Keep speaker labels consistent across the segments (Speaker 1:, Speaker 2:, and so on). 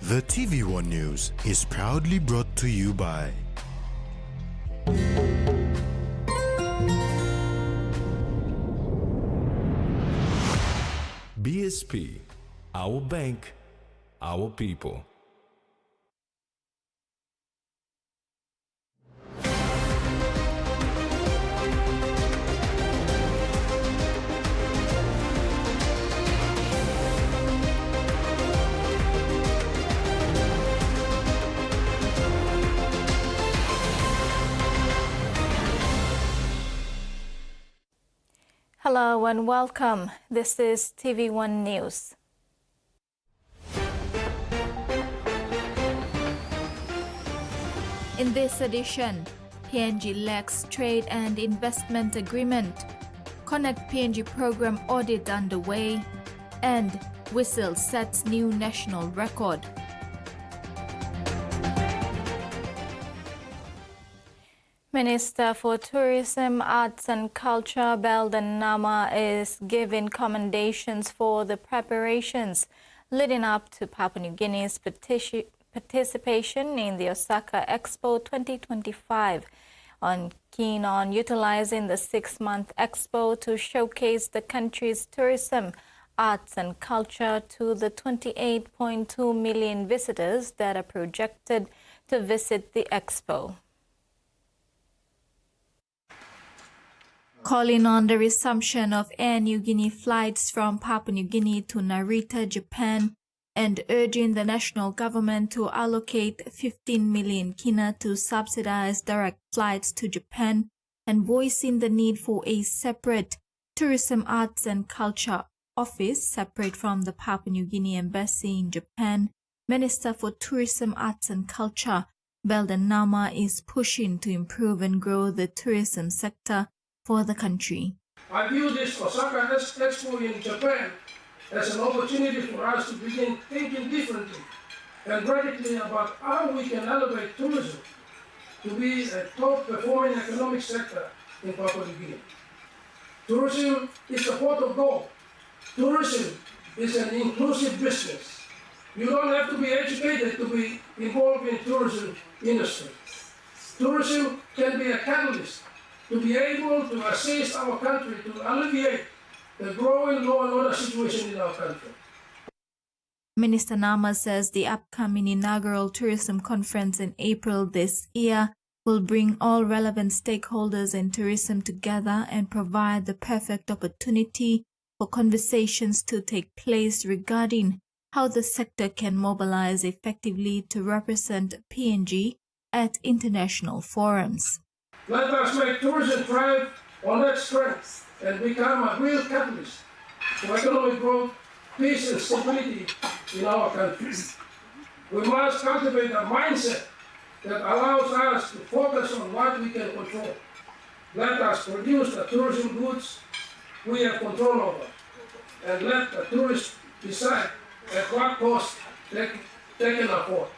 Speaker 1: The TVWAN News is proudly brought to you by
Speaker 2: BSP, our bank, our people.
Speaker 3: Hello and welcome. This is TV1 News. In this edition, PNG lacks trade and investment agreement, Connect PNG program audit underway, and Whistle sets new national record. Minister for Tourism, Arts and Culture Belden Nama is giving commendations for the preparations leading up to Papua New Guinea's participation in the Osaka Expo 2025, keen on utilizing the 6-month expo to showcase the country's tourism, arts and culture to the 28.2 million visitors that are projected to visit the expo. Calling on the resumption of Air New Guinea flights from Papua New Guinea to Narita, Japan, and urging the national government to allocate 15 million kina to subsidize direct flights to Japan, and voicing the need for a separate tourism, arts and culture office separate from the Papua New Guinea embassy in Japan, Minister for Tourism, Arts and Culture Belden Nama is pushing to improve and grow the tourism sector for the country.
Speaker 4: I view this Osaka Expo in Japan as an opportunity for us to begin thinking differently and radically about how we can elevate tourism to be a top-performing economic sector in Papua New Guinea. Tourism is the pot of gold. Tourism is an inclusive business. You don't have to be educated to be involved in tourism industry. Tourism can be a catalyst to be able to assist our country to alleviate the growing law and order situation in our country.
Speaker 3: Minister Nama says the upcoming inaugural tourism conference in April this year will bring all relevant stakeholders in tourism together and provide the perfect opportunity for conversations to take place regarding how the sector can mobilize effectively to represent PNG at international forums.
Speaker 4: Let us make tourism thrive on that strength and become a real catalyst for economic growth, peace and stability in our country. We must cultivate a mindset that allows us to focus on what we can control. Let us produce the tourism goods we have control over, and let the tourists decide at what cost they can afford.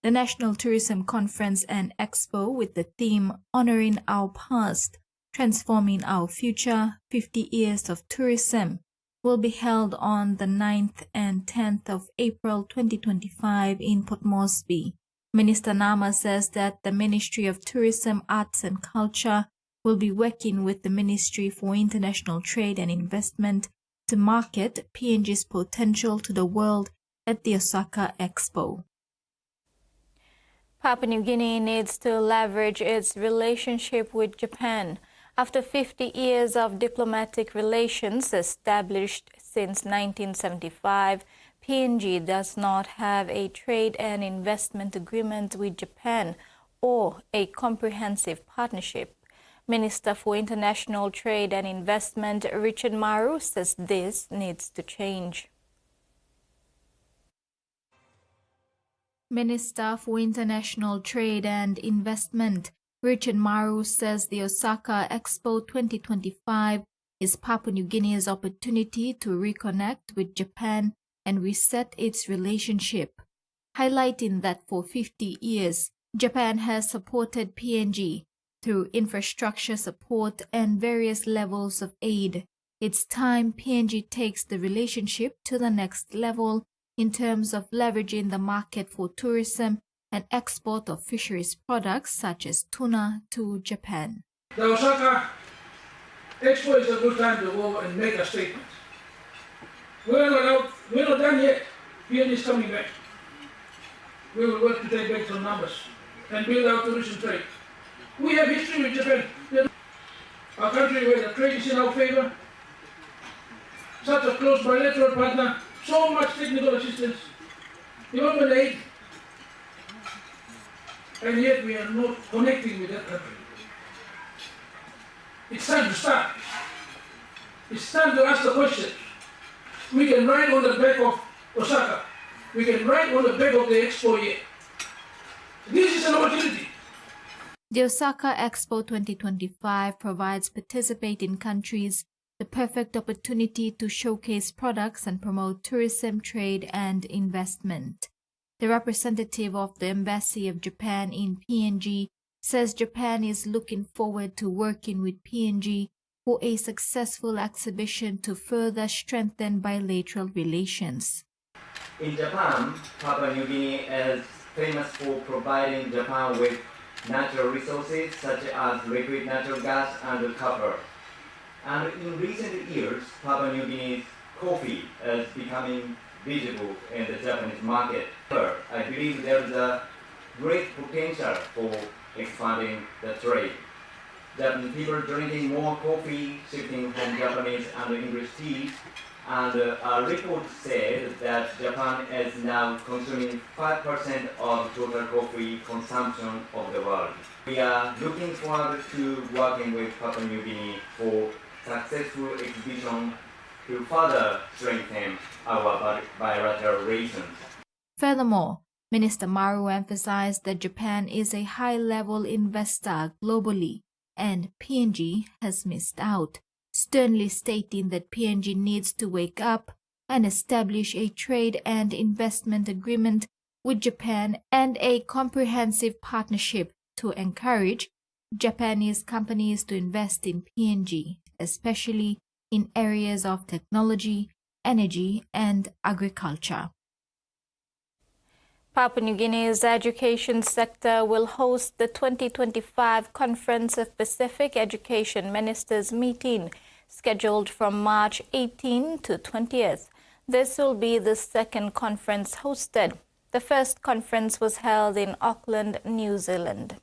Speaker 3: The National Tourism Conference and Expo with the theme Honoring Our Past, Transforming Our Future, 50 Years of Tourism will be held on the 9th and 10th of April 2025 in Port Moresby. Minister Nama says that the Ministry of Tourism, Arts and Culture will be working with the Ministry for International Trade and Investment to market PNG's potential to the world at the Osaka Expo. Papua New Guinea needs to leverage its relationship with Japan. After 50 years of diplomatic relations established since 1975, PNG does not have a trade and investment agreement with Japan or a comprehensive partnership. Minister for International Trade and Investment Richard Maru says this needs to change. Minister for International Trade and Investment Richard Maru says the Osaka Expo 2025 is Papua New Guinea's opportunity to reconnect with Japan and reset its relationship, highlighting that for 50 years, Japan has supported PNG through infrastructure support and various levels of aid. It's time PNG takes the relationship to the next level in terms of leveraging the market for tourism and export of fisheries products such as tuna to Japan.
Speaker 4: The Osaka Expo is a good time to go and make a statement. We're not done yet. PNG is coming back. We will work to take back some numbers and build our tourism trade. We have history with Japan. A country where the trade is in our favor, such a close bilateral partner, so much technical assistance, development aid, and yet we are not connecting with that country. It's time to start. It's time to ask the question. We can ride on the back of Osaka. We can ride on the back of the Expo here. This is an opportunity.
Speaker 3: The Osaka Expo 2025 provides participating countries the perfect opportunity to showcase products and promote tourism, trade, and investment. The representative of the Embassy of Japan in PNG says Japan is looking forward to working with PNG for a successful exhibition to further strengthen bilateral relations.
Speaker 5: In Japan, Papua New Guinea is famous for providing Japan with natural resources such as liquid natural gas and copper. And in recent years, Papua New Guinea's coffee is becoming visible in the Japanese market. I believe there is a great potential for expanding the trade. Japanese people drinking more coffee, shifting from Japanese and English tea, and a report said that Japan is now consuming 5% of total coffee consumption of the world. We are looking forward to working with Papua New Guinea for successful exhibition to further strengthen our bilateral relations.
Speaker 3: Furthermore, Minister Maru emphasized that Japan is a high-level investor globally and PNG has missed out, sternly stating that PNG needs to wake up and establish a trade and investment agreement with Japan and a comprehensive partnership to encourage Japanese companies to invest in PNG, especially in areas of technology, energy, and agriculture. Papua New Guinea's education sector will host the 2025 Conference of Pacific Education Ministers meeting, scheduled from March 18 to 20th. This will be the second conference hosted. The first conference was held in Auckland, New Zealand.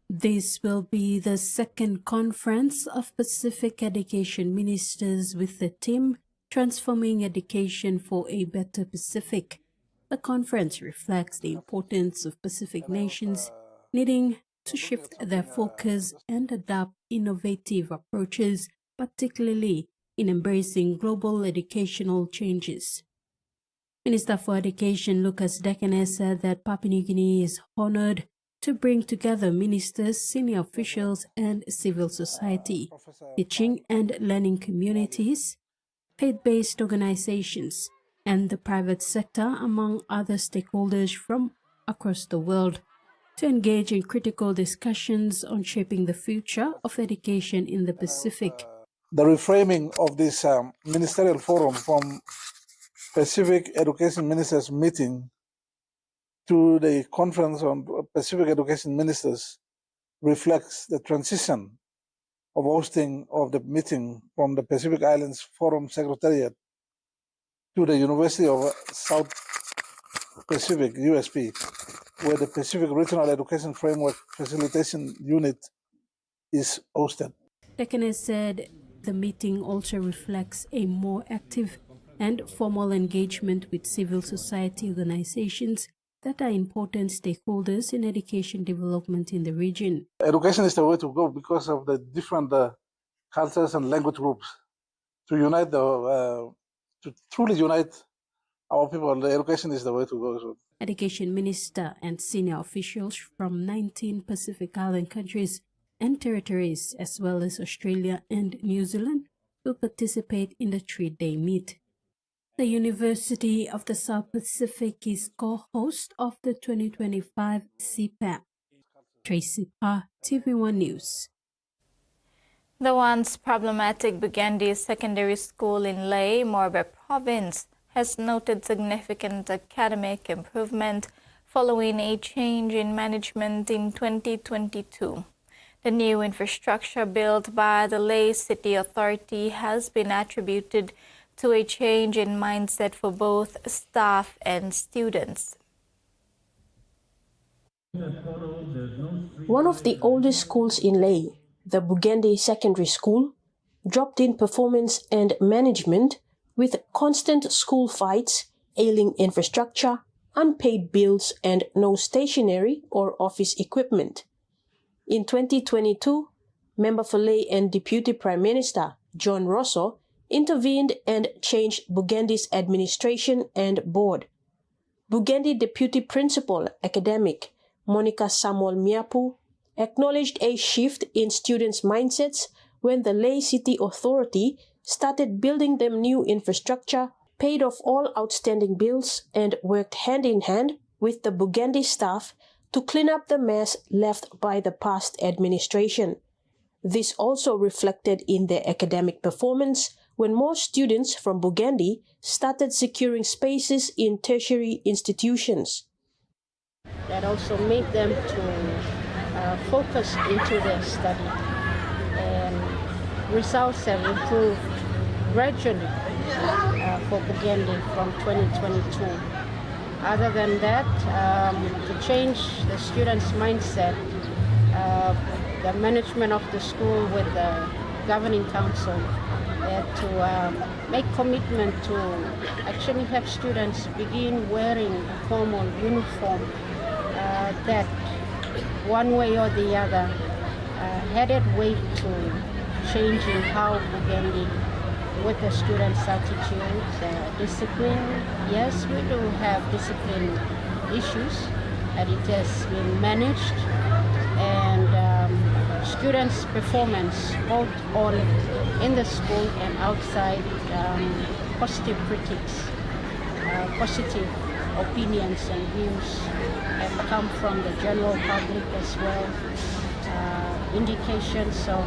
Speaker 6: This will be the second conference of Pacific Education Ministers with the theme Transforming Education for a Better Pacific. The conference reflects the importance of Pacific nations needing to shift their focus and adopt innovative approaches, particularly in embracing global educational changes. Minister for Education Lucas Dekene said that Papua New Guinea is honored to bring together ministers, senior officials, and civil society, teaching and learning communities, faith-based organizations, and the private sector, among other stakeholders from across the world, to engage in critical discussions on shaping the future of education in the Pacific.
Speaker 7: The reframing of this ministerial forum from Pacific Education Ministers meeting to the Conference on Pacific Education Ministers reflects the transition of hosting of the meeting from the Pacific Islands Forum Secretariat to the University of South Pacific, USP, where the Pacific Regional Education Framework Facilitation Unit is hosted.
Speaker 6: Dekene said the meeting also reflects a more active and formal engagement with civil society organizations that are important stakeholders in education development in the region.
Speaker 7: Education is the way to go because of the different cultures and language groups. To unite to truly unite our people, the education is the way to go.
Speaker 6: Education Minister and senior officials from 19 Pacific Island countries and territories, as well as Australia and New Zealand, will participate in the three-day meet. The University of the South Pacific is co-host of the 2025 CPAP. Tracy Pa, TVWAN News.
Speaker 3: The once problematic Bougainville Secondary School in Leh, Morbe Province, has noted significant academic improvement following a change in management in 2022. The new infrastructure built by the Leh City Authority has been attributed to a change in mindset for both staff and students.
Speaker 8: One of the oldest schools in Leh, the Bougainville Secondary School, dropped in performance and management with constant school fights, ailing infrastructure, unpaid bills, and no stationery or office equipment. In 2022, Member for Leh and Deputy Prime Minister John Rosso intervened and changed Bougainville's administration and board. Bougainville Deputy Principal Academic Monica Samuel Miapu acknowledged a shift in students' mindsets when the Leh City Authority started building them new infrastructure, paid off all outstanding bills, and worked hand in hand with the Bougainville staff to clean up the mess left by the past administration. This also reflected in their academic performance when more students from Bougainville started securing spaces in tertiary institutions.
Speaker 9: That also made them to focus into their study, and results have improved gradually for Bougainville from 2022. Other than that, to change the students' mindset, the management of the school with the governing council had to make commitment to actually have students begin wearing a formal uniform that one way or the other headed weight to changing how Bougainville with the students' attitude, discipline. Yes, we do have discipline issues, and it has been managed, and students' performance both on in the school and outside, positive critics, positive opinions and views have come from the general public as well. Indications of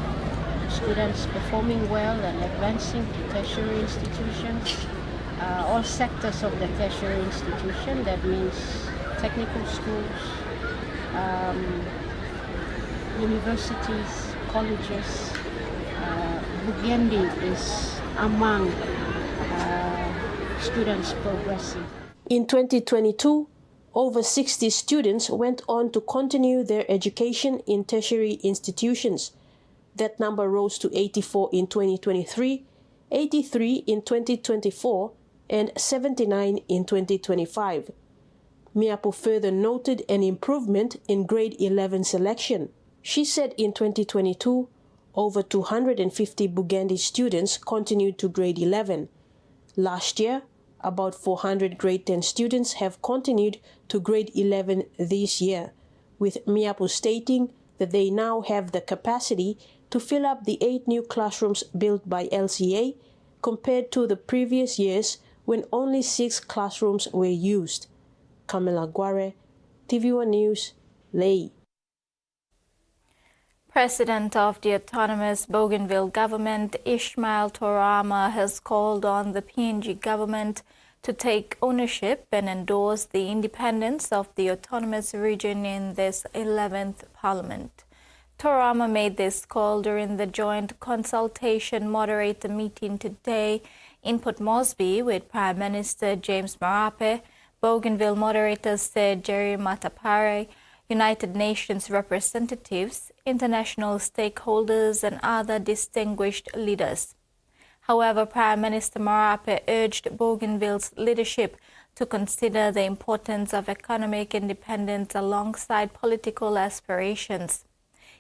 Speaker 9: students performing well and advancing to tertiary institutions, all sectors of the tertiary institution, that means technical schools, universities, colleges. Bougainville is among students progressing.
Speaker 8: In 2022, over 60 students went on to continue their education in tertiary institutions. That number rose to 84 in 2023, 83 in 2024, and 79 in 2025. Miapu further noted an improvement in grade 11 selection. She said in 2022, over 250 Bougainville students continued to grade 11. Last year, about 400 grade 10 students have continued to grade 11 this year, with Miapu stating that they now have the capacity to fill up the 8 new classrooms built by LCA compared to the previous years when only 6 classrooms were used. Kamila Guare, TVWAN News, Leh.
Speaker 3: President of the autonomous Bougainville government, Ismail Torama, has called on the PNG government to take ownership and endorse the independence of the autonomous region in this 11th parliament. Torama made this call during the joint consultation moderator meeting today in Port Moresby with Prime Minister James Marape, Bougainville moderator said Jerry Matapare, United Nations representatives, international stakeholders, and other distinguished leaders. However, Prime Minister Marape urged Bougainville's leadership to consider the importance of economic independence alongside political aspirations.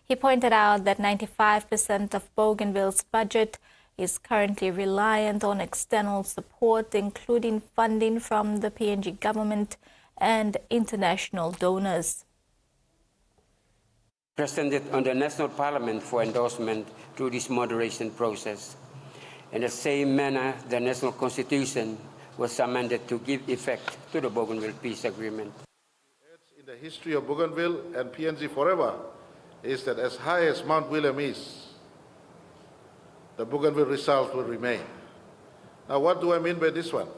Speaker 3: He pointed out that 95% of Bougainville's budget is currently reliant on external support, including funding from the PNG government and international donors.
Speaker 10: Presented on the National Parliament for endorsement through this moderation process. In the same manner, the National Constitution was amended to give effect to the Bougainville Peace Agreement.
Speaker 11: In the history of Bougainville and PNG forever is that as high as Mount William is, the Bougainville result will remain. Now, what do I mean by this one?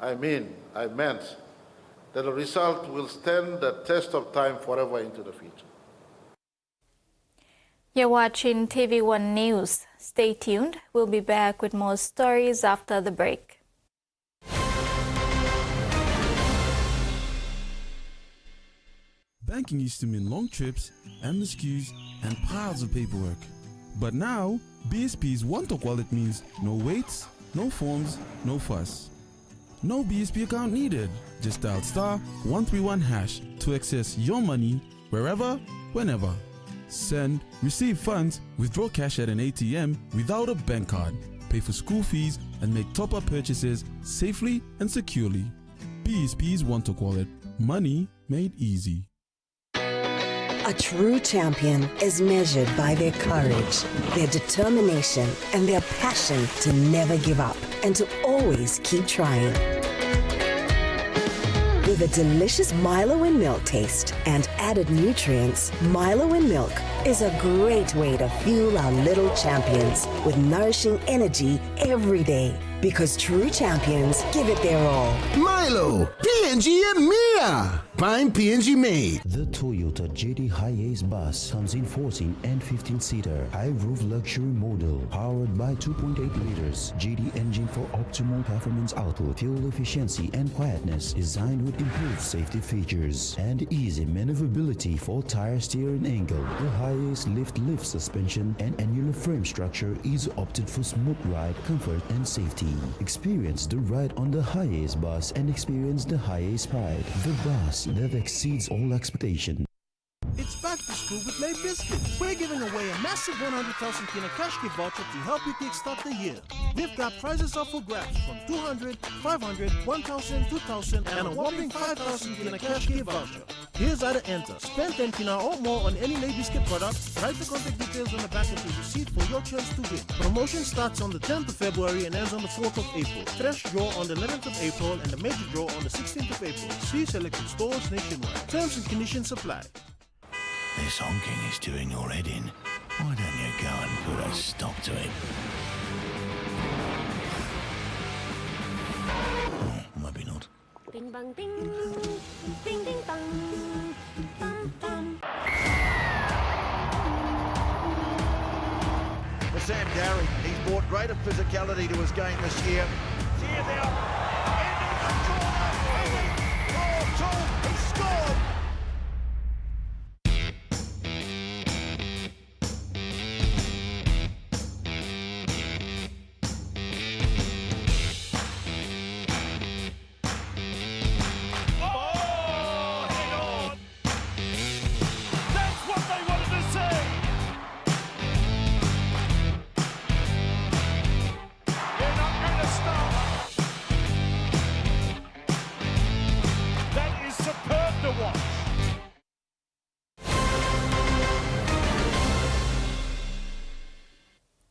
Speaker 11: I meant that the result will stand the test of time forever into the future.
Speaker 3: You're watching TV1 News. Stay tuned. We'll be back with more stories after the break.
Speaker 12: Banking used to mean long trips, endless queues, and piles of paperwork. But now, BSP's one-talk wallet means no waits, no forms, no fuss. No BSP account needed. Just dial *131# to access your money wherever, whenever. Send, receive funds, withdraw cash at an ATM without a bank card, pay for school fees, and make top-up purchases safely and securely. BSP's one-talk wallet. Money made easy.
Speaker 13: A true champion is measured by their courage, their determination, and their passion to never give up and to always keep trying. With a delicious Milo in milk taste and added nutrients, Milo in milk is a great way to fuel our little champions with nourishing energy every day. Because true champions give it their all.
Speaker 14: Milo, PNG and Mia. Prime PNG made.
Speaker 15: The Toyota JD Hi-Ace bus comes in 14 and 15-seater high-roof luxury model powered by 2.8 liters JD engine for optimal performance output, fuel efficiency and quietness, designed with improved safety features and easy maneuverability for tire steering angle. The Hi-Ace lift suspension and annular frame structure is opted for smooth ride, comfort and safety. Experience the ride on the Hi-Ace bus and experience the Hi-Ace pride, the bus that exceeds all expectation.
Speaker 16: It's back to school with Lay Biscuits. We're giving away a massive 100,000 kina cash gift voucher to help you kickstart the year. We've got prizes up for grabs from 200, 500, 1,000, 2,000, and a whopping 5,000 kina cash gift voucher. Here's how to enter. Spend 10 kina or more on any Lay Biscuit product. Write the contact details on the back of the receipt for your chance to win. Promotion starts on the 10th of February and ends on the 4th of April. Fresh draw on the 11th of April and the major draw on the 16th of April. See selected stores nationwide. Terms and conditions apply.
Speaker 14: This honking is doing your head in. Why don't you go and put a stop to it? Oh, maybe not.
Speaker 17: Bing bang ding, ding ding bang, bam bam.
Speaker 18: For Sam Darry, he's brought greater physicality to his game this year. Here they are, into the corner, oh, tall, he scored!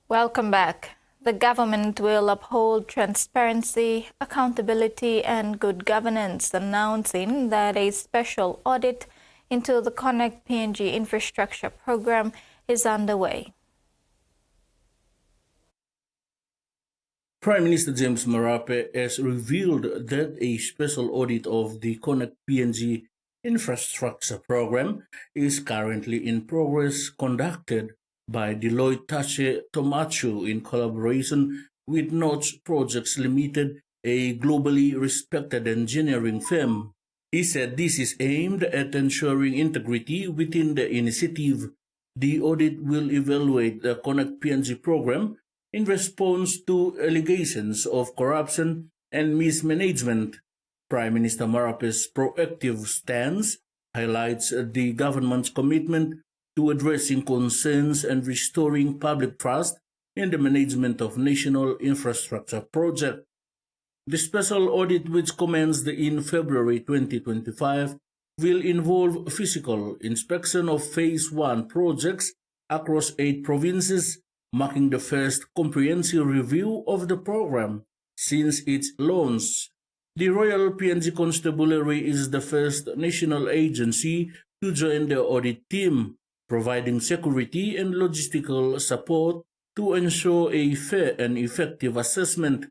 Speaker 3: Welcome back. The government will uphold transparency, accountability, and good governance, announcing that a special audit into the Connect PNG infrastructure program is underway.
Speaker 19: Prime Minister James Marape has revealed that a special audit of the Connect PNG infrastructure program is currently in progress, conducted by Deloitte Tache Tomachu in collaboration with Notch Projects Limited, a globally respected engineering firm. He said this is aimed at ensuring integrity within the initiative. The audit will evaluate the Connect PNG program in response to allegations of corruption and mismanagement. Prime Minister Marape's proactive stance highlights the government's commitment to addressing concerns and restoring public trust in the management of national infrastructure projects. The special audit, which commenced in February 2025, will involve physical inspection of Phase 1 projects across 8 provinces, marking the first comprehensive review of the program since its launch. The Royal PNG Constabulary is the first national agency to join the audit team, providing security and logistical support to ensure a fair and effective assessment.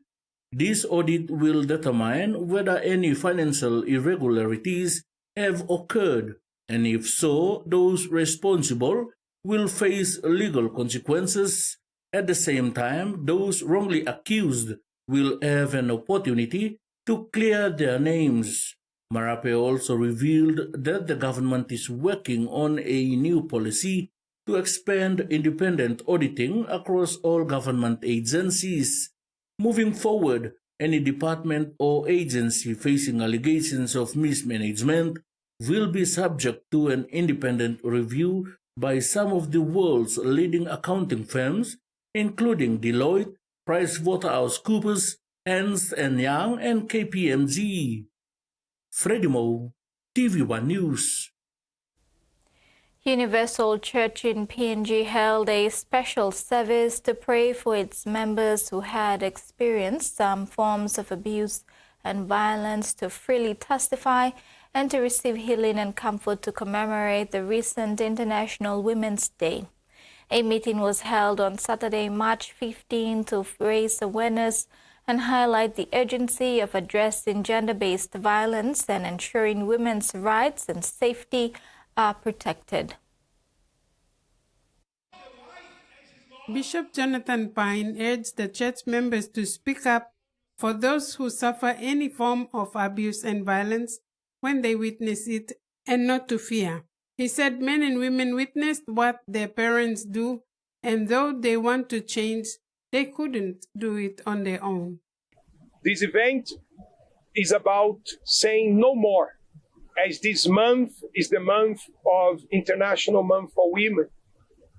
Speaker 19: This audit will determine whether any financial irregularities have occurred, and if so, those responsible will face legal consequences. At the same time, those wrongly accused will have an opportunity to clear their names. Marape also revealed that the government is working on a new policy to expand independent auditing across all government agencies. Moving forward, any department or agency facing allegations of mismanagement will be subject to an independent review by some of the world's leading accounting firms, including Deloitte, PricewaterhouseCoopers, Ernst & Young, and KPMG. Freddie Mo, TV1 News.
Speaker 3: Universal Church in PNG held a special service to pray for its members who had experienced some forms of abuse and violence to freely testify and to receive healing and comfort to commemorate the recent International Women's Day. A meeting was held on Saturday, March 15 to raise awareness and highlight the urgency of addressing gender-based violence and ensuring women's rights and safety are protected.
Speaker 20: Bishop Jonathan Pine urged the church members to speak up for those who suffer any form of abuse and violence when they witness it, and not to fear. He said men and women witnessed what their parents do, and though they want to change, they couldn't do it on their own.
Speaker 21: This event is about saying no more, as this month is the month of International Month for Women.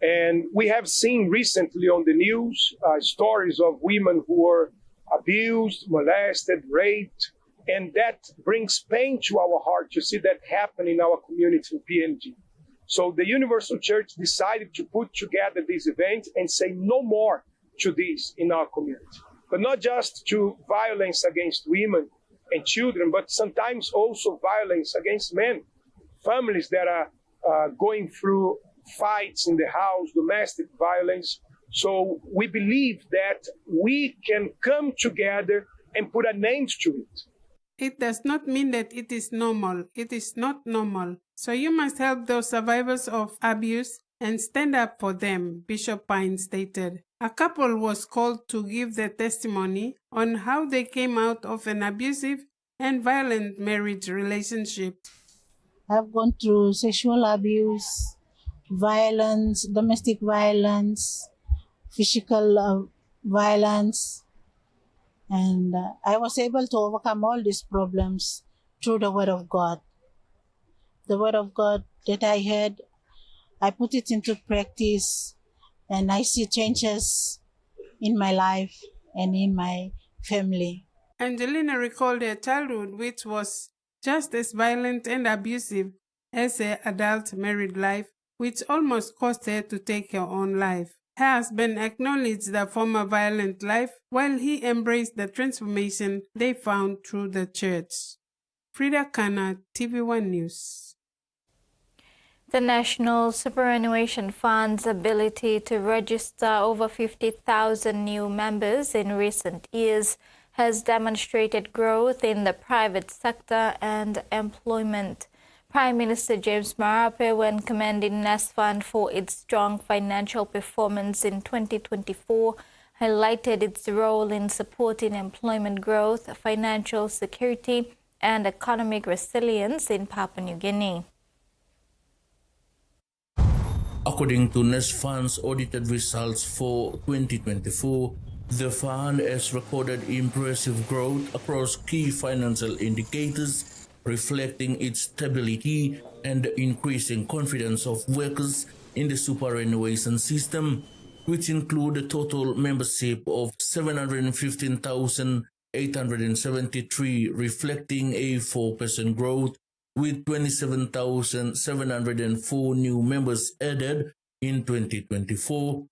Speaker 21: And we have seen recently on the news stories of women who were abused, molested, raped, and that brings pain to our heart to see that happen in our community in PNG. So the Universal Church decided to put together this event and say no more to this in our community. But not just to violence against women and children, but sometimes also violence against men, families that are going through fights in the house, domestic violence. So we believe that we can come together and put a name to it.
Speaker 20: It does not mean that it is normal. It is not normal. So you must help those survivors of abuse and stand up for them, Bishop Pine stated. A couple was called to give their testimony on how they came out of an abusive and violent marriage relationship.
Speaker 22: I've gone through sexual abuse, violence, domestic violence, physical violence, and I was able to overcome all these problems through the Word of God. The Word of God that I heard, I put it into practice, and I see changes in my life and in my family.
Speaker 20: Angelina recalled her childhood, which was just as violent and abusive as her adult married life, which almost caused her to take her own life. Her husband acknowledged the former violent life while he embraced the transformation they found through the church. Frida Kana, TV1 News.
Speaker 3: The National Superannuation Fund's ability to register over 50,000 new members in recent years has demonstrated growth in the private sector and employment. Prime Minister James Marape, when commending NASFund for its strong financial performance in 2024, highlighted its role in supporting employment growth, financial security, and economic resilience in Papua New Guinea.
Speaker 19: According to NASFund's audited results for 2024, the fund has recorded impressive growth across key financial indicators, reflecting its stability and the increasing confidence of workers in the superannuation system, which include a total membership of 715,873, reflecting a 4% growth, with 27,704 new members added in 2024.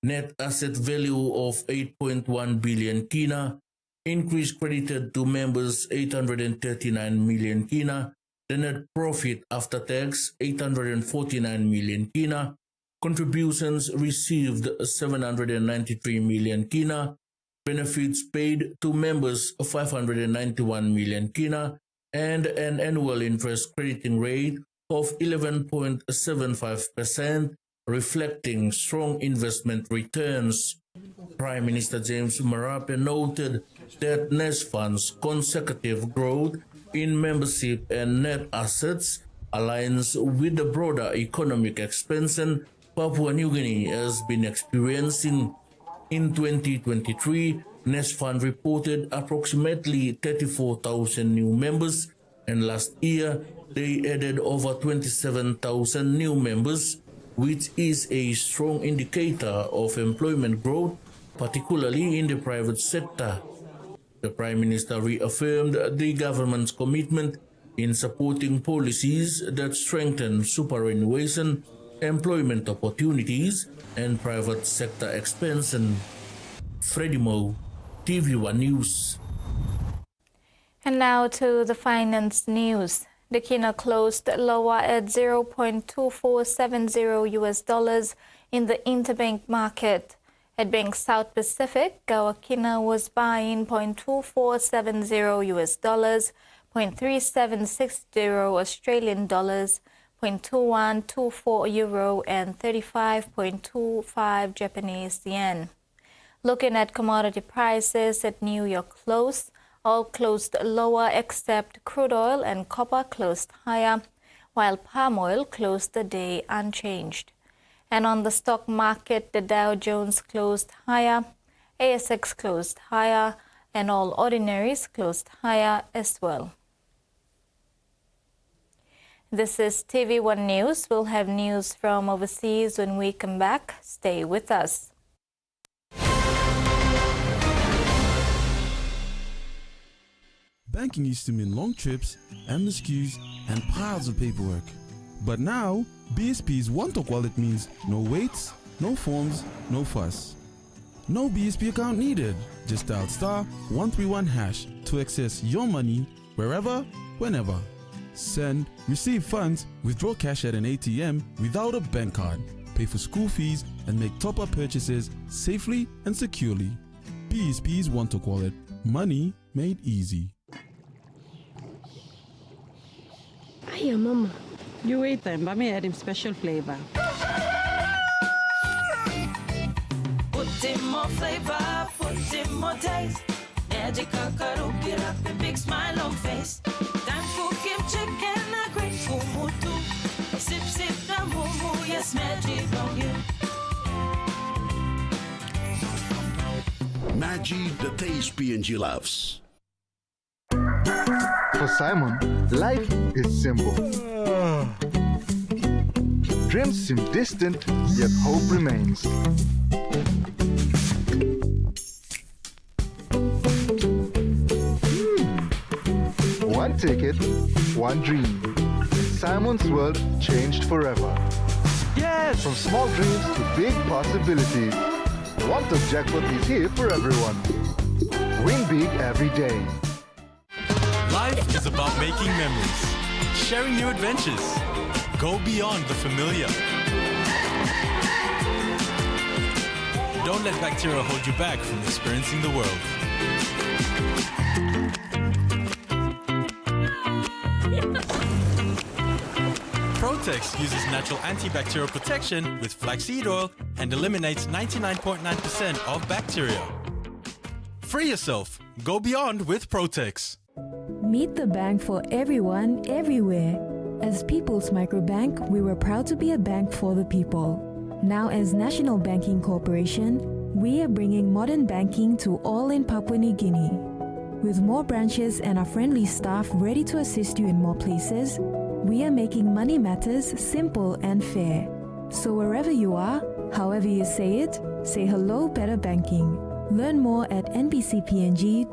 Speaker 19: Net asset value of 8.1 billion kina, increase credited to members 839 million kina, the net profit after tax 849 million kina, contributions received 793 million kina, benefits paid to members 591 million kina, and an annual interest crediting rate of 11.75%, reflecting strong investment returns. Prime Minister James Marape noted that NES Fund's consecutive growth in membership and net assets aligns with the broader economic expansion Papua New Guinea has been experiencing. In 2023, NES Fund reported approximately 34,000 new members, and last year they added over 27,000 new members, which is a strong indicator of employment growth, particularly in the private sector. The Prime Minister reaffirmed the government's commitment in supporting policies that strengthen superannuation, employment opportunities, and private sector expansion. Freddie Mo, TVWAN News.
Speaker 3: And now to the finance news. The kina closed lower at $0.2470 in the interbank market. At Bank South Pacific, our kina was buying $0.2470, $0.3760 Australian dollars, €0.2124 euro, and 35.25 Japanese yen. Looking at commodity prices at New York close, all closed lower except crude oil and copper closed higher, while palm oil closed the day unchanged. And on the stock market, the Dow Jones closed higher, ASX closed higher, and all ordinaries closed higher as well. This is TV1 News. We'll have news from overseas when we come back. Stay with us.
Speaker 12: Banking used to mean long trips, endless queues, and piles of paperwork. But now, BSP's one-talk wallet means no waits, no forms, no fuss. No BSP account needed. Just dial *131# to access your money wherever, whenever. Send, receive funds, withdraw cash at an ATM without a bank card, pay for school fees, and make top-up purchases safely and securely. BSP's one-talk wallet. Money made easy.
Speaker 1: Hiya, Mama. You wait time, but me add him special flavor.
Speaker 2: Put in more flavor, put in more taste. Magical karaoke, up a big smile on face. Time for him chicken, a great kumutu. Sip, sip, the moo, yes, magic on you.
Speaker 23: Maggi, the taste PNG loves.
Speaker 24: For Simon, life is simple. Dreams seem distant, yet hope remains. One ticket, one dream. Simon's world changed forever. Yes! From small dreams to big possibilities. One Talk Jackpot is here for everyone. Win big every day.
Speaker 25: Life is about making memories, sharing new adventures. Go beyond the familiar. Don't let bacteria hold you back from experiencing the world. Protex uses natural antibacterial protection with flaxseed oil and eliminates 99.9% of bacteria. Free yourself. Go beyond with Protex.
Speaker 26: Meet the bank for everyone, everywhere. As People's Microbank, we were proud to be a bank for the people. Now as National Banking Corporation, we are bringing modern banking to all in Papua New Guinea. With more branches and our friendly staff ready to assist you in more places, we are making money matters simple and fair. So wherever you are, however you say it, say hello better banking. Learn more at nbcpng.com.pg.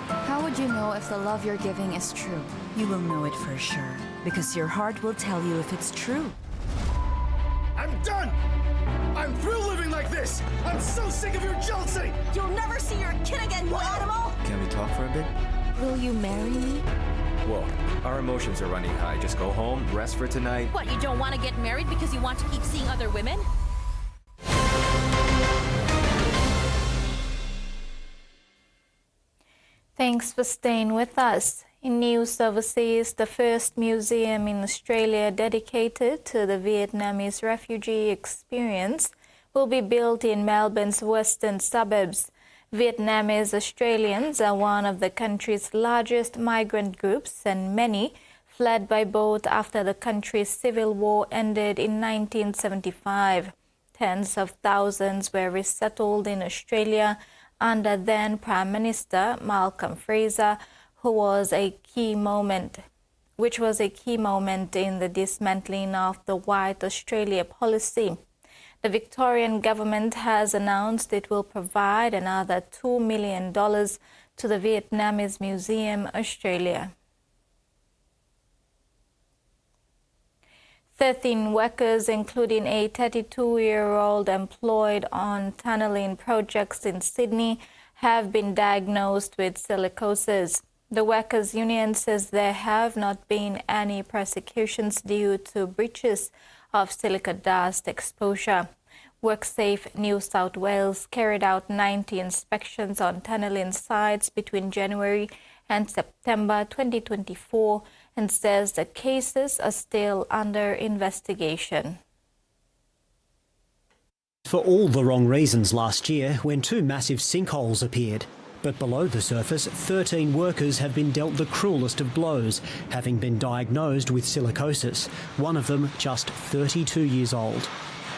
Speaker 27: How would you know if the love you're giving is true? You will know it for sure, because your heart will tell you if it's true.
Speaker 28: I'm done! I'm through living like this! I'm so sick of your jealousy!
Speaker 17: You'll never see your kid again, you animal!
Speaker 29: Can we talk for a bit?
Speaker 27: Will you marry me?
Speaker 4: Whoa, our emotions are running high. Just go home, rest for tonight.
Speaker 5: What, you don't want to get married because you want to keep seeing other women?
Speaker 3: Thanks for staying with us. In news overseas, the first museum in Australia dedicated to the Vietnamese refugee experience will be built in Melbourne's western suburbs. Vietnamese Australians are one of the country's largest migrant groups, and many fled by boat after the country's civil war ended in 1975. Tens of thousands were resettled in Australia under then Prime Minister Malcolm Fraser, which was a key moment in the dismantling of the White Australia policy. The Victorian government has announced it will provide another $2 million to the Vietnamese Museum Australia. 13 workers, including a 32-year-old employed on tunnelling projects in Sydney, have been diagnosed with silicosis. The workers' union says there have not been any prosecutions due to breaches of silica dust exposure. WorkSafe New South Wales carried out 90 inspections on tunnelling sites between January and September 2024 and says the cases are still under investigation.
Speaker 6: For all the wrong reasons last year when two massive sinkholes appeared. But below the surface, 13 workers have been dealt the cruelest of blows, having been diagnosed with silicosis, one of them just 32 years old.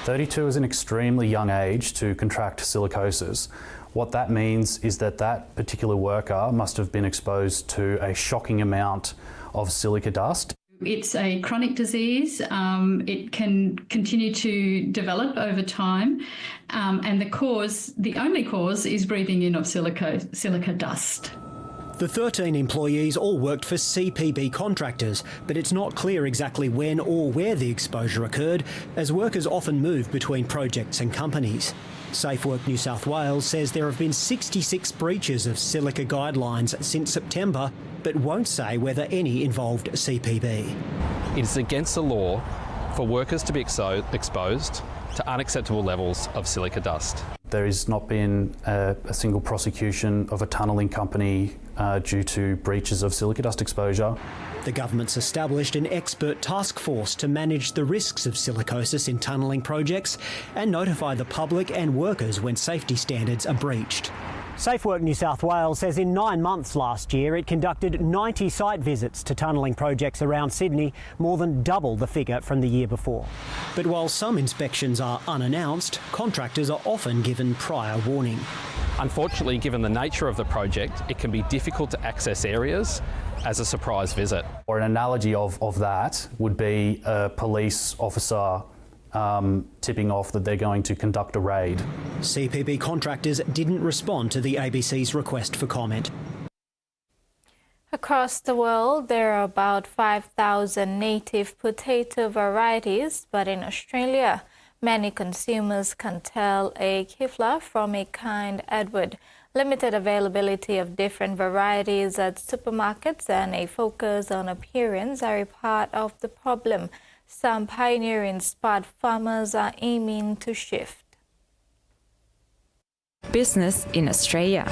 Speaker 7: 32 is an extremely young age to contract silicosis. What that means is that that particular worker must have been exposed to a shocking amount of silica dust.
Speaker 8: It's a chronic disease. It can continue to develop over time, and the only cause is breathing in of silica dust.
Speaker 6: The 13 employees all worked for CPB contractors, but it's not clear exactly when or where the exposure occurred, as workers often move between projects and companies. SafeWork New South Wales says there have been 66 breaches of silica guidelines since September, but won't say whether any involved CPB.
Speaker 9: It is against the law for workers to be exposed to unacceptable levels of silica dust.
Speaker 7: There has not been a single prosecution of a tunnelling company due to breaches of silica dust exposure.
Speaker 6: The government's established an expert task force to manage the risks of silicosis in tunnelling projects and notify the public and workers when safety standards are breached.
Speaker 10: SafeWork New South Wales says in 9 months last year it conducted 90 site visits to tunnelling projects around Sydney, more than double the figure from the year before.
Speaker 6: But while some inspections are unannounced, contractors are often given prior warning.
Speaker 9: Unfortunately, given the nature of the project, it can be difficult to access areas as a surprise visit.
Speaker 7: Or an analogy of that would be a police officer tipping off that they're going to conduct a raid.
Speaker 6: CPB contractors didn't respond to the ABC's request for comment.
Speaker 3: Across the world, there are about 5,000 native potato varieties, but in Australia, many consumers can tell a kifla from a kind Edward. Limited availability of different varieties at supermarkets and a focus on appearance are a part of the problem. Some pioneer-inspired farmers are aiming to shift.
Speaker 11: Business in Australia.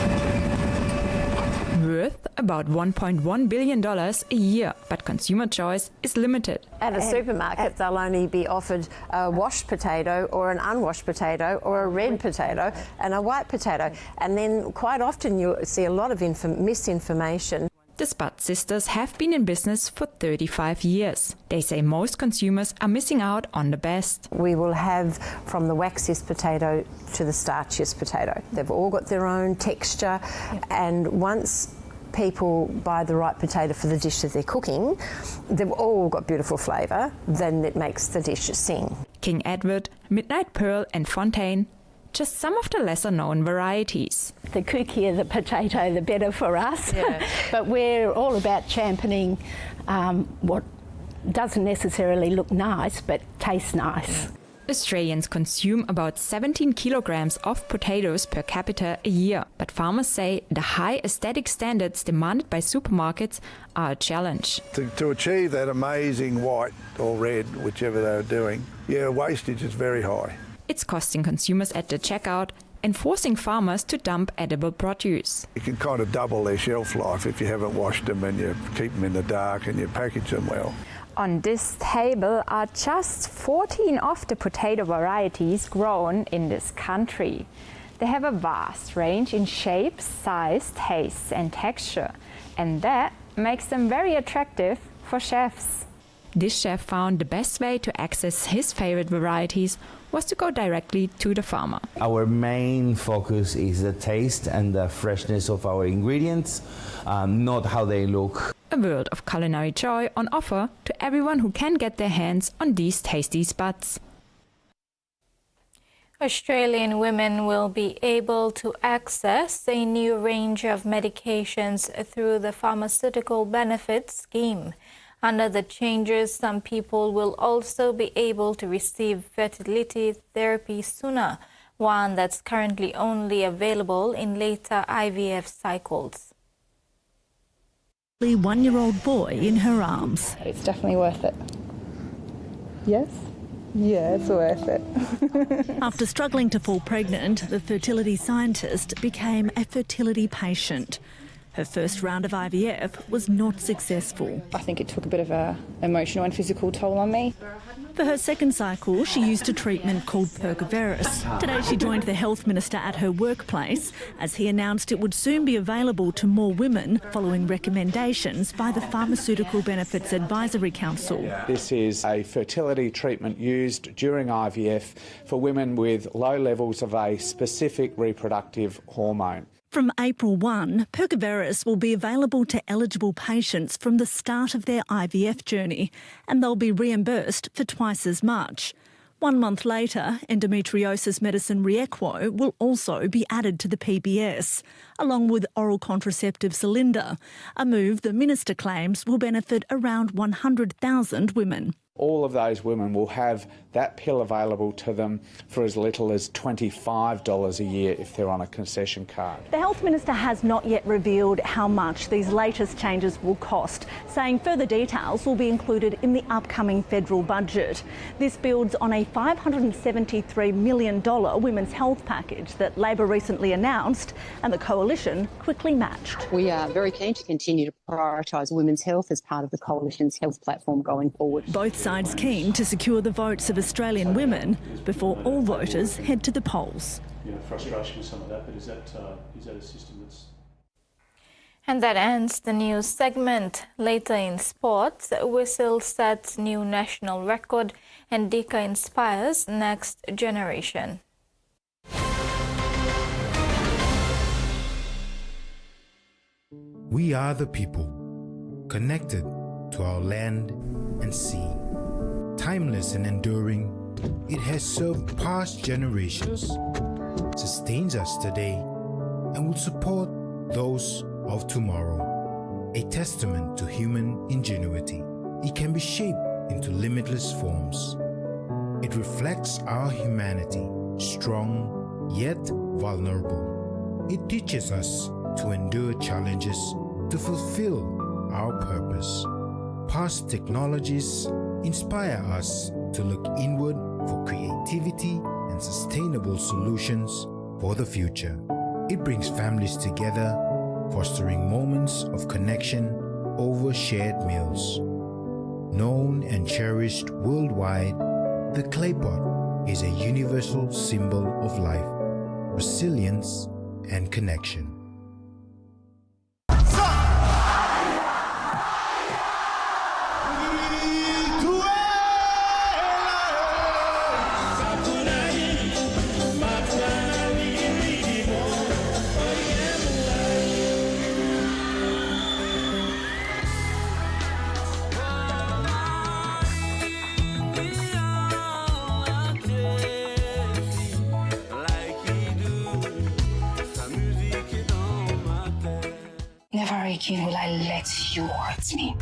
Speaker 11: Worth about $1.1 billion a year, but consumer choice is limited.
Speaker 29: At a supermarket, they'll only be offered a washed potato or an unwashed potato or a red potato and a white potato. And then quite often you'll see a lot of misinformation.
Speaker 11: The Spud sisters have been in business for 35 years. They say most consumers are missing out on the best.
Speaker 29: We will have from the waxiest potato to the starchiest potato. They've all got their own texture, and once people buy the right potato for the dish that they're cooking, they've all got beautiful flavour, then it makes the dish sing.
Speaker 11: King Edward, Midnight Pearl and Fontaine, just some of the lesser-known varieties.
Speaker 30: The cookier the potato, the better for us. Yeah. But we're all about championing what doesn't necessarily look nice, but tastes nice.
Speaker 11: Australians consume about 17 kilograms of potatoes per capita a year, but farmers say the high aesthetic standards demanded by supermarkets are a challenge.
Speaker 24: To achieve that amazing white or red, whichever they're doing, wastage is very high.
Speaker 11: It's costing consumers at the checkout and forcing farmers to dump edible produce.
Speaker 24: You can kind of double their shelf life if you haven't washed them and you keep them in the dark and you package them well.
Speaker 11: On this table are just 14 of the potato varieties grown in this country. They have a vast range in shape, size, taste and texture, and that makes them very attractive for chefs. This chef found the best way to access his favorite varieties was to go directly to the farmer.
Speaker 12: Our main focus is the taste and the freshness of our ingredients, not how they look.
Speaker 11: A world of culinary joy on offer to everyone who can get their hands on these tasty spuds.
Speaker 3: Australian women will be able to access a new range of medications through the Pharmaceutical Benefits Scheme. Under the changes, some people will also be able to receive fertility therapy sooner, one that's currently only available in later IVF cycles.
Speaker 13: A 1-year-old boy in her arms.
Speaker 14: It's definitely worth it. Yes? Yeah, it's worth it.
Speaker 13: After struggling to fall pregnant, the fertility scientist became a fertility patient. Her first round of IVF was not successful.
Speaker 14: I think it took a bit of an emotional and physical toll on me.
Speaker 13: For her second cycle, she used a treatment called Pergoveris. Today she joined the health minister at her workplace as he announced it would soon be available to more women following recommendations by the Pharmaceutical Benefits Advisory Council.
Speaker 15: This is a fertility treatment used during IVF for women with low levels of a specific reproductive hormone.
Speaker 13: From April 1, Pergoveris will be available to eligible patients from the start of their IVF journey, and they'll be reimbursed for twice as much. 1 month later, endometriosis medicine Riequo will also be added to the PBS, along with oral contraceptive Celinda, a move the minister claims will benefit around 100,000 women.
Speaker 15: All of those women will have that pill available to them for as little as $25 a year if they're on a concession card.
Speaker 13: The Health Minister has not yet revealed how much these latest changes will cost, saying further details will be included in the upcoming federal budget. This builds on a $573 million women's health package that Labor recently announced and the Coalition quickly matched.
Speaker 16: We are very keen to continue to prioritise women's health as part of the Coalition's health platform going forward.
Speaker 13: Both sides keen to secure the votes of Australian women before all voters head to the polls.
Speaker 18: Frustration with some of that, but is that a system that's...
Speaker 3: And that ends the news segment. Later in sports, Whistle sets new national record and Dika inspires next generation.
Speaker 19: We are the people, connected to our land and sea. Timeless and enduring, it has served past generations, sustains us today, and will support those of tomorrow. A testament to human ingenuity. It can be shaped into limitless forms. It reflects our humanity, strong yet vulnerable. It teaches us to endure challenges to fulfill our purpose. Past technologies inspire us to look inward for creativity and sustainable solutions for the future. It brings families together, fostering moments of connection over shared meals. Known and cherished worldwide, the clay pot is a universal symbol of life, resilience, and connection.
Speaker 20: Never again will I let you hurt me.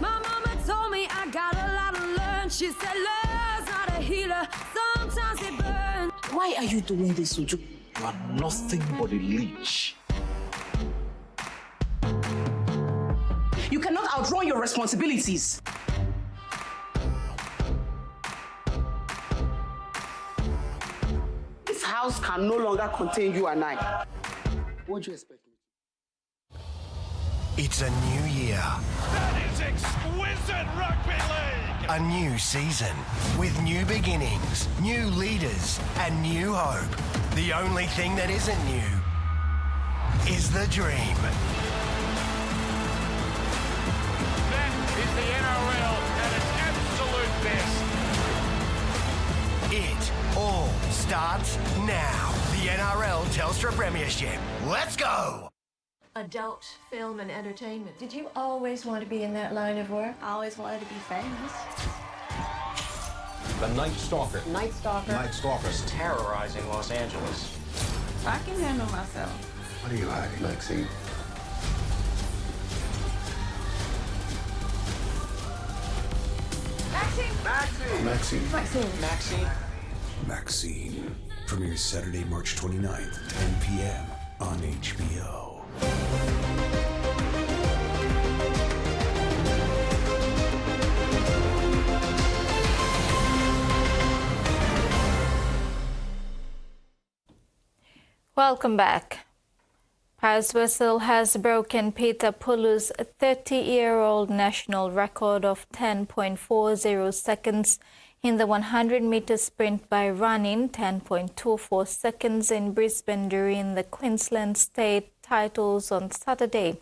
Speaker 2: My mama told me I got a lot to learn. She said love's not a
Speaker 1: Why are you doing this, Suju?
Speaker 4: You are nothing but a leech.
Speaker 1: You cannot outrun your responsibilities. This house can no longer contain you and I. What do you expect?
Speaker 17: It's a new year.
Speaker 21: That is exquisite rugby league!
Speaker 17: A new season with new beginnings, new leaders, and new hope. The only thing that isn't new is the dream.
Speaker 21: That is the NRL at its absolute best.
Speaker 17: It all starts now. The NRL Telstra Premiership. Let's go!
Speaker 22: Adult film and entertainment. Did you always want to be in that line of work? I always wanted to be famous.
Speaker 21: The Night Stalker.
Speaker 22: Night Stalker.
Speaker 21: Night Stalker's terrorizing Los Angeles.
Speaker 22: I can handle myself.
Speaker 21: What are you hiding, Maxine?
Speaker 22: Maxine.
Speaker 21: Maxine.
Speaker 22: Maxine.
Speaker 23: Maxine. Premieres Saturday, March 29th, 10 p.m. on HBO.
Speaker 3: Welcome back. Prize Whistle has broken Peter Pulu's 30-year-old national record of 10.40 seconds in the 100-meter sprint by running 10.24 seconds in Brisbane during the Queensland State titles on Saturday.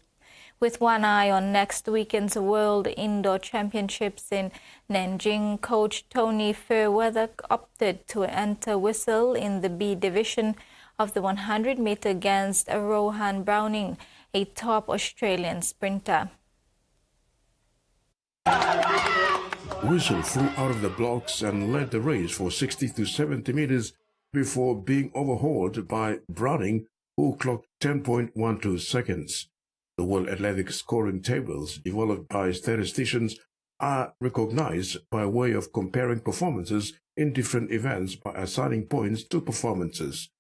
Speaker 3: With one eye on next weekend's World Indoor Championships in Nanjing, coach Tony Fairweather opted to enter Whistle in the B division of the 100-meter against Rohan Browning, a top Australian sprinter.
Speaker 25: Whistle flew out of the blocks and led the race for 60 to 70 meters before being overhauled by Browning, who clocked 10.12 seconds. The World Athletics scoring tables, developed by statisticians, are recognized by way of comparing performances in different events by assigning points to performances.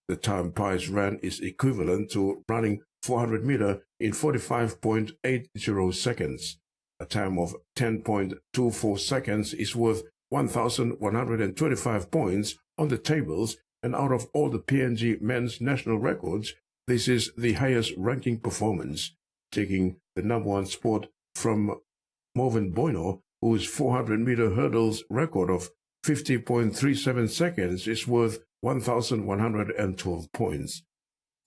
Speaker 25: The time Price ran is equivalent to running 400 meter in 45.80 seconds. A time of 10.24 seconds is worth 1,125 points on the tables, and out of all the PNG men's national records, this is the highest ranking performance, taking the #1 spot from Morven Boino, whose 400-meter hurdles record of 50.37 seconds is worth 1,112 points.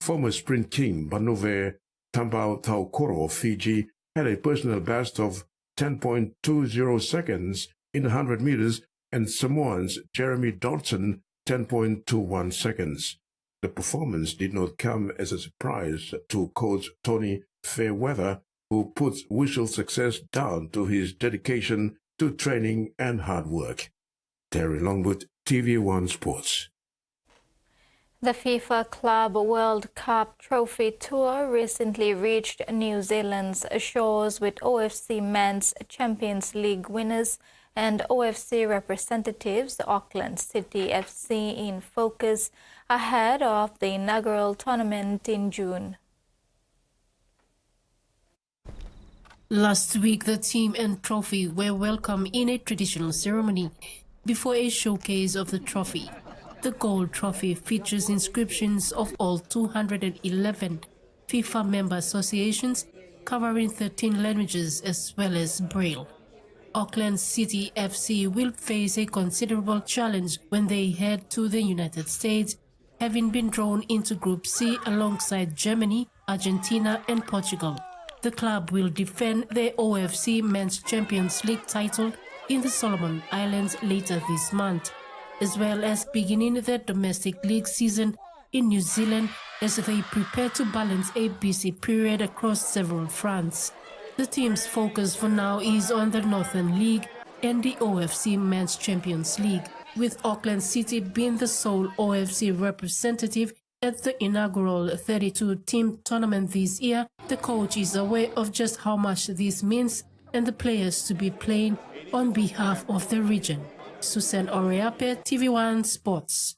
Speaker 25: Former sprint king Banove Tambao Taukoro of Fiji had a personal best of 10.20 seconds in the 100 meters, and Samoans Jeremy Dodson 10.21 seconds. The performance did not come as a surprise to coach Tony Fairweather, who puts Whistle's success down to his dedication to training and hard work. Terry Longwood, TVWAN Sports.
Speaker 3: The FIFA Club World Cup Trophy Tour recently reached New Zealand's shores with OFC Men's Champions League winners and OFC representatives Auckland City FC in focus ahead of the inaugural tournament in June.
Speaker 26: Last week, the team and trophy were welcomed in a traditional ceremony before a showcase of the trophy. The gold trophy features inscriptions of all 211 FIFA member associations covering 13 languages as well as Braille. Auckland City FC will face a considerable challenge when they head to the United States, having been drawn into Group C alongside Germany, Argentina and Portugal. The club will defend their OFC Men's Champions League title in the Solomon Islands later this month, as well as beginning their domestic league season in New Zealand as they prepare to balance a busy period across several fronts. The team's focus for now is on the Northern League and the OFC Men's Champions League, with Auckland City being the sole OFC representative at the inaugural 32-team tournament this year. The coach is aware of just how much this means and the players to be playing on behalf of the region. Susan Oreape, TV1 Sports.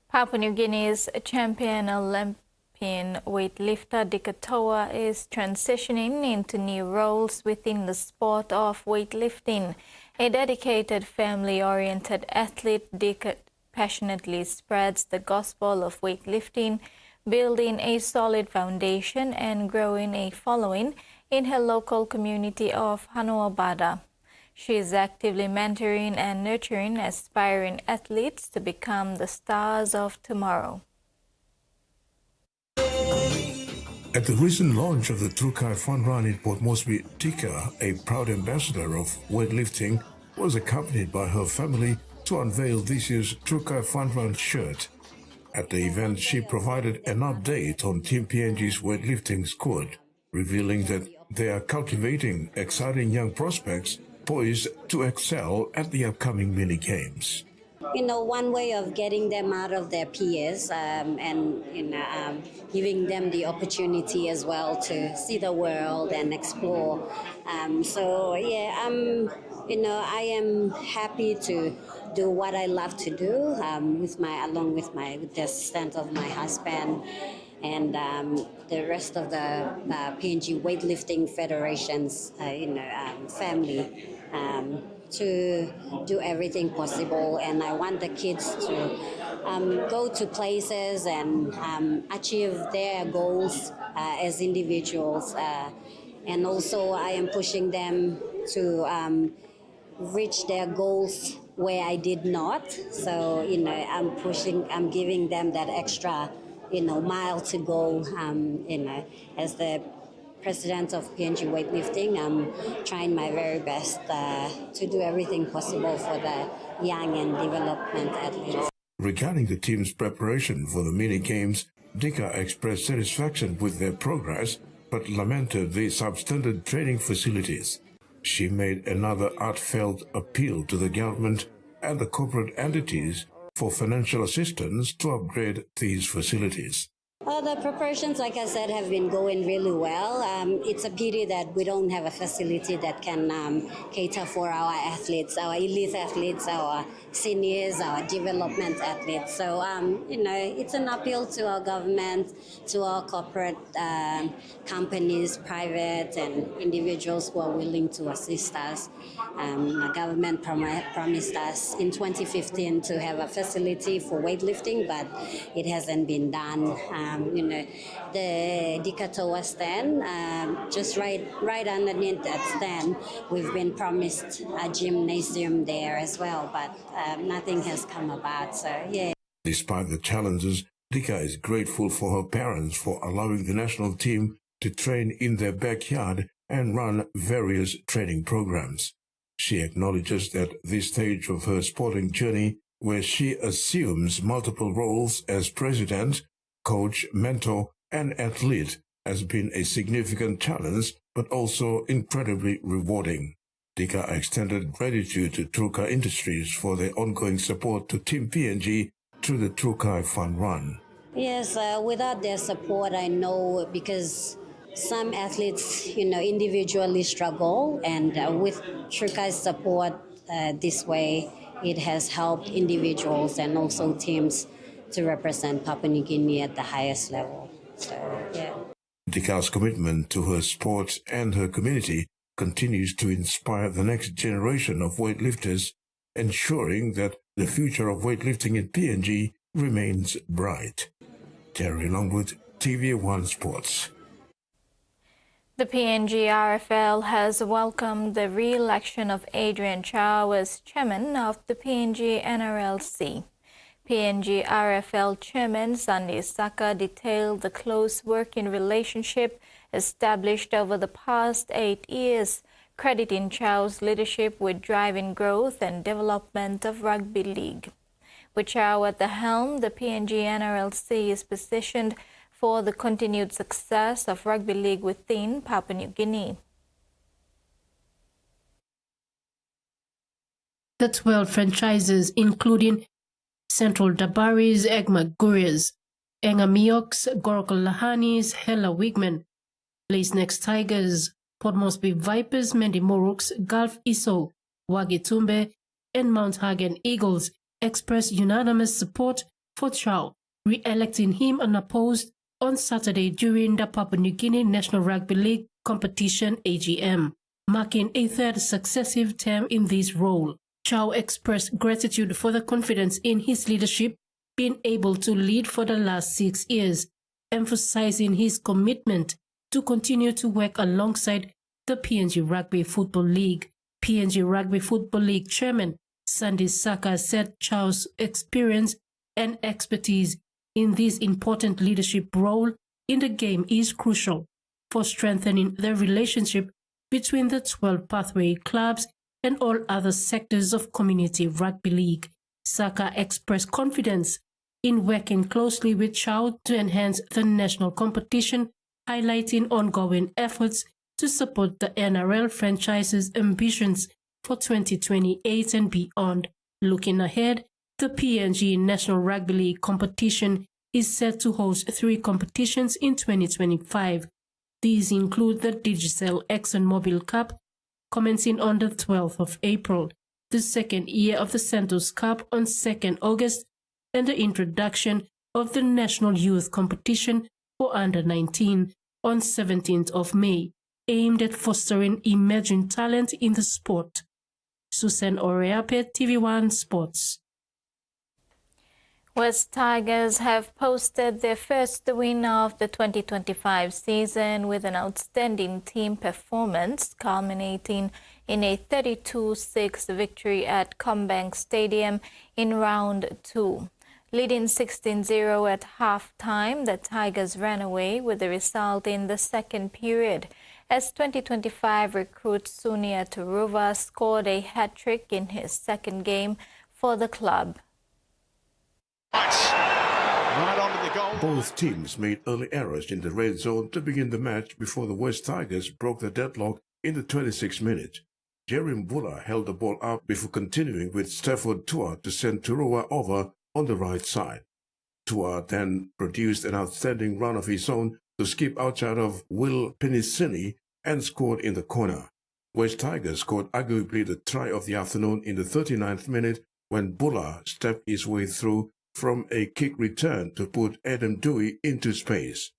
Speaker 3: Papua New Guinea's champion Olympian weightlifter Dikatoa is transitioning into new roles within the sport of weightlifting. A dedicated, family-oriented athlete, Dika passionately spreads the gospel of weightlifting, building a solid foundation and growing a following in her local community of Hanuabada. She is actively mentoring and nurturing aspiring athletes to become the stars of tomorrow.
Speaker 25: At the recent launch of the Trukai Fun Run in Port Moresby, Tika, a proud ambassador of weightlifting, was accompanied by her family to unveil this year's Trukai Fun Run shirt. At the event, she provided an update on Team PNG's weightlifting squad, revealing that they are cultivating exciting young prospects poised to excel at the upcoming mini-games.
Speaker 5: You know, one way of getting them out of their peers and giving them the opportunity as well to see the world and explore. I am happy to do what I love to do with the assistance of my husband and the rest of the PNG Weightlifting Federation's family. To do everything possible, and I want the kids to go to places and achieve their goals as individuals, and also I am pushing them to reach their goals where I did not. So I'm giving them that extra mile to go. As the president of PNG Weightlifting, I'm trying my very best to do everything possible for the young and development athletes.
Speaker 25: Regarding the team's preparation for the mini-games, Dika expressed satisfaction with their progress, but lamented the substandard training facilities. She made another heartfelt appeal to the government and the corporate entities for financial assistance to upgrade these facilities.
Speaker 5: The preparations, like I said, have been going really well. It's a pity that we don't have a facility that can cater for our athletes, our elite athletes, our seniors, our development athletes. So, it's an appeal to our government, to our corporate companies, private and individuals who are willing to assist us. The government promised us in 2015 to have a facility for weightlifting, but it hasn't been done. The Dikatoa stand, just right underneath that stand, we've been promised a gymnasium there as well, but nothing has come about, so yeah.
Speaker 25: Despite the challenges, Dika is grateful for her parents for allowing the national team to train in their backyard and run various training programs. She acknowledges that this stage of her sporting journey, where she assumes multiple roles as president, coach, mentor, and athlete, has been a significant challenge, but also incredibly rewarding. Dika extended gratitude to Trukai Industries for their ongoing support to Team PNG through the Trukai Fun Run.
Speaker 5: Yes, without their support, I know, because some athletes, individually struggle, and with Trukai's support this way, it has helped individuals and also teams to represent Papua New Guinea at the highest level. So, yeah.
Speaker 25: Dika's commitment to her sport and her community continues to inspire the next generation of weightlifters, ensuring that the future of weightlifting in PNG remains bright. Terry Longwood, TVWAN Sports.
Speaker 3: The PNG-RFL has welcomed the re-election of Adrian Chow as chairman of the PNG NRLC. PNG-RFL Chairman Sandy Saka detailed the close working relationship established over the past 8 years, crediting Chow's leadership with driving growth and development of Rugby League. With Chow at the helm, the PNG NRLC is positioned for the continued success of Rugby League within Papua New Guinea.
Speaker 26: The 12 franchises, including Central Dabaris, Egma Gurias, Engamioks, Gorokal Lahanis, Hela Wigman, Next Tigers, Port Moresby Vipers, Mendi Moruks, Gulf Iso, Wagitumbe, and Mount Hagen Eagles expressed unanimous support for Chow, re-electing him unopposed on Saturday during the Papua New Guinea National Rugby League competition AGM, marking a third successive term in this role. Chow expressed gratitude for the confidence in his leadership, being able to lead for the last 6 years, emphasizing his commitment to continue to work alongside the PNG Rugby Football League. PNG Rugby Football League Chairman Sandy Saka said Chow's experience and expertise in this important leadership role in the game is crucial for strengthening the relationship between the 12 pathway clubs and all other sectors of community rugby league. Saka expressed confidence in working closely with Chow to enhance the national competition, highlighting ongoing efforts to support the NRL franchise's ambitions for 2028 and beyond. Looking ahead, the PNG National Rugby League competition is set to host 3 competitions in 2025. These include the Digicel ExxonMobil Cup, commencing on the 12th of April, the second year of the Santos Cup on 2nd August, and the introduction of the National Youth Competition for Under 19 on 17th of May, aimed at fostering emerging talent in the sport. Susan Oreape, TVWAN Sports.
Speaker 3: West Tigers have posted their first win of the 2025 season with an outstanding team performance, culminating in a 32-6 victory at Combank Stadium in round 2. Leading 16-0 at half-time, the Tigers ran away with the result in the second period, as 2025 recruit Sunia Turuva scored a hat-trick in his second game for the club.
Speaker 25: Right onto the goal. Both teams made early errors in the red zone to begin the match before the West Tigers broke the deadlock in the 26th minute. Jerry Mbula held the ball up before continuing with Stafford Tua to send Turuva over on the right side. Tua then produced an outstanding run of his own to skip outside of Will Penicini and scored in the corner. West Tigers scored arguably the try of the afternoon in the 39th minute when Mbula stepped his way through from a kick return to put Adam Dewey into space.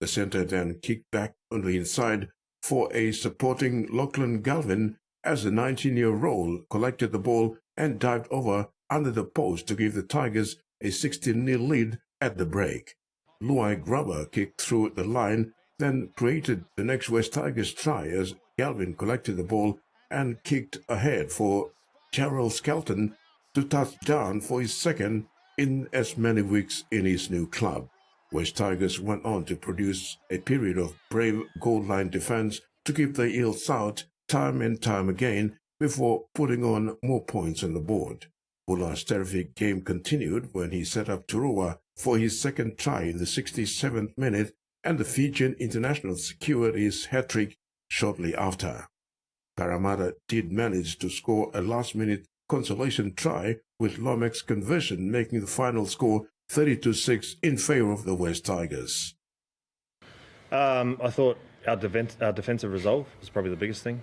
Speaker 25: The centre then kicked back on the inside for a supporting Lachlan Galvin as the 19-year-old collected the ball and dived over under the post to give the Tigers a 16-0 lead at the break. Luai Grubber kicked through the line, then created the next West Tigers try as Galvin collected the ball and kicked ahead for Gerald Skelton to touch down for his second in as many weeks in his new club. West Tigers went on to produce a period of brave goal line defense to keep the Eels out time and time again before putting on more points on the board. Bula's terrific game continued when he set up Turuva for his second try in the 67th minute, and the Fijian international secured his hat-trick shortly after. Parramatta did manage to score a last-minute consolation try, with Lomac's conversion making the final score 32-6 in favour of the West Tigers.
Speaker 6: I thought our defensive resolve was probably the biggest thing.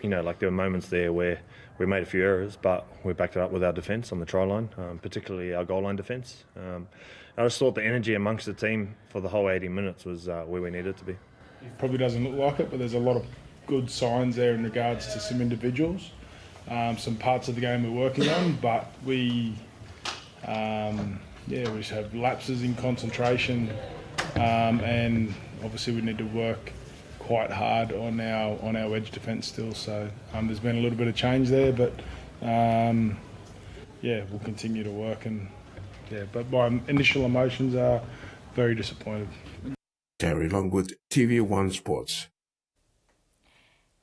Speaker 6: Like there were moments there where we made a few errors, but we backed it up with our defence on the try line, particularly our goal line defence. I just thought the energy amongst the team for the whole 80 minutes was where we needed to be.
Speaker 7: It probably doesn't look like it, but there's a lot of good signs there in regards to some individuals, some parts of the game we're working on, but we just have lapses in concentration, and obviously we need to work quite hard on our edge defence still. So there's been a little bit of change there, but we'll continue to work. But my initial emotions are very disappointed.
Speaker 25: Terry Longwood, TV1 Sports.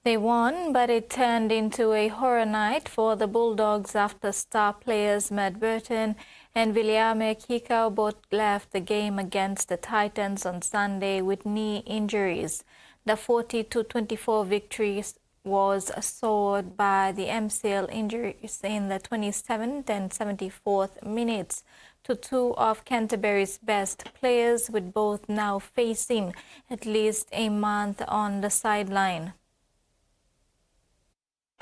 Speaker 3: They won, but it turned into a horror night for the Bulldogs after star players Matt Burton and Viliame Kikau both left the game against the Titans on Sunday with knee injuries. The 40-24 victory was soared by the MCL injuries in the 27th and 74th minutes to two of Canterbury's best players, with both now facing at least a month on the sideline.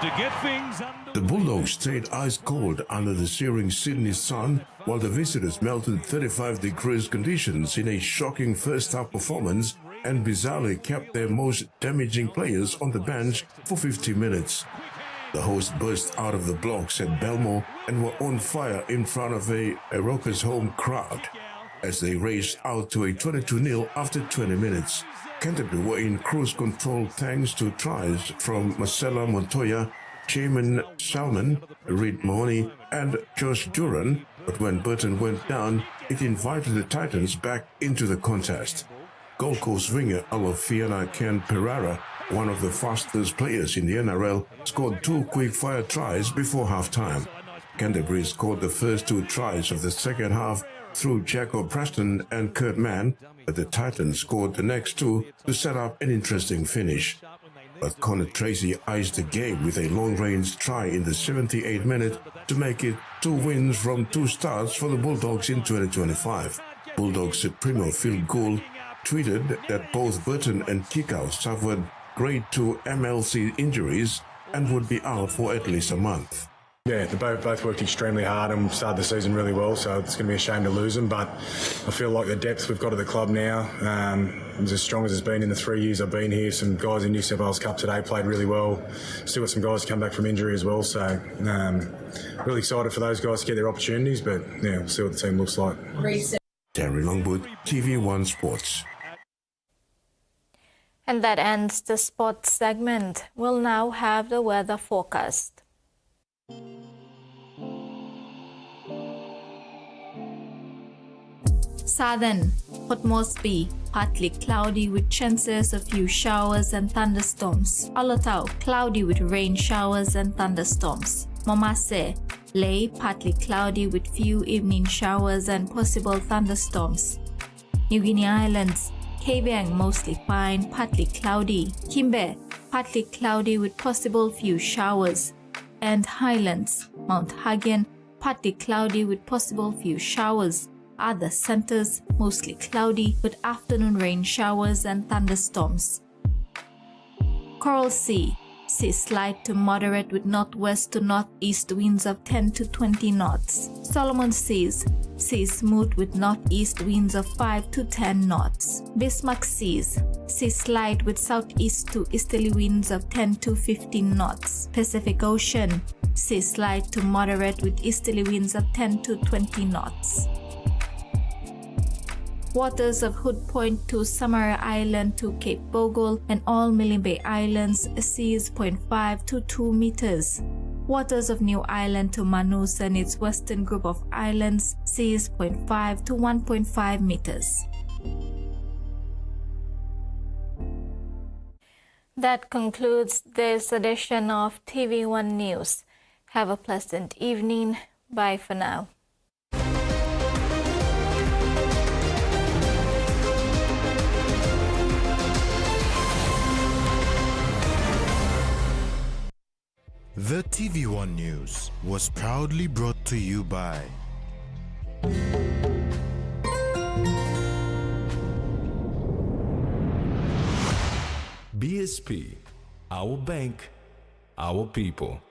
Speaker 18: To get things under.
Speaker 25: The Bulldogs stayed ice cold under the searing Sydney sun, while the visitors melted 35 degrees conditions in a shocking first-half performance and bizarrely kept their most damaging players on the bench for 50 minutes. The hosts burst out of the blocks at Belmore and were on fire in front of a raucous home crowd as they raced out to a 22-0 after 20 minutes. Canterbury were in cruise control thanks to tries from Marcella Montoya, Jamin Salmon, Reid Mahoney and Josh Duran, but when Burton went down, it invited the Titans back into the contest. Gold Coast winger Alofiana Ken Pereira, one of the fastest players in the NRL, scored 2 quick-fire tries before half-time. Canterbury scored the first 2 tries of the second half through Jacob Preston and Kurt Mann, but the Titans scored the next 2 to set up an interesting finish. But Connor Tracy iced the game with a long-range try in the 78th minute to make it 2 wins from 2 starts for the Bulldogs in 2025. Bulldogs Supremo Phil Gould tweeted that both Burton and Kikau suffered grade 2 MLC injuries and would be out for at least a month.
Speaker 8: Yeah, they both worked extremely hard and started the season really well, so it's going to be a shame to lose them, but I feel like the depth we've got at the club now is as strong as it's been in the 3 years I've been here. Some guys in New South Wales Cup today played really well. Still got some guys come back from injury as well, so really excited for those guys to get their opportunities, but yeah, we'll see what the team looks like.
Speaker 25: Terry Longwood, TV1 Sports.
Speaker 3: And that ends the sports segment. We'll now have the weather forecast. Southern, Port Moresby, partly cloudy with chances of few showers and thunderstorms. Alotau, cloudy with rain showers and thunderstorms. Momase, Ley, partly cloudy with few evening showers and possible thunderstorms. New Guinea Islands, Kavieng, mostly fine, partly cloudy. Kimbe, partly cloudy with possible few showers. And Highlands, Mount Hagen, partly cloudy with possible few showers. Other centers, mostly cloudy with afternoon rain showers and thunderstorms. Coral Sea, sea slight to moderate with northwest to northeast winds of 10 to 20 knots. Solomon Seas, sea smooth with northeast winds of 5 to 10 knots. Bismarck Seas, sea slight with southeast to easterly winds of 10 to 15 knots. Pacific Ocean, sea slight to moderate with easterly winds of 10 to 20 knots. Waters of Hood Point to Samara Island to Cape Bogle and all Milne Bay Islands, seas 0.5 to 2 meters. Waters of New Island to Manus and its western group of islands, seas 0.5 to 1.5 meters. That concludes this edition of TV1 News. Have a pleasant evening. Bye for now.
Speaker 19: The TV1 News was proudly brought to you by
Speaker 9: BSP, our bank, our people.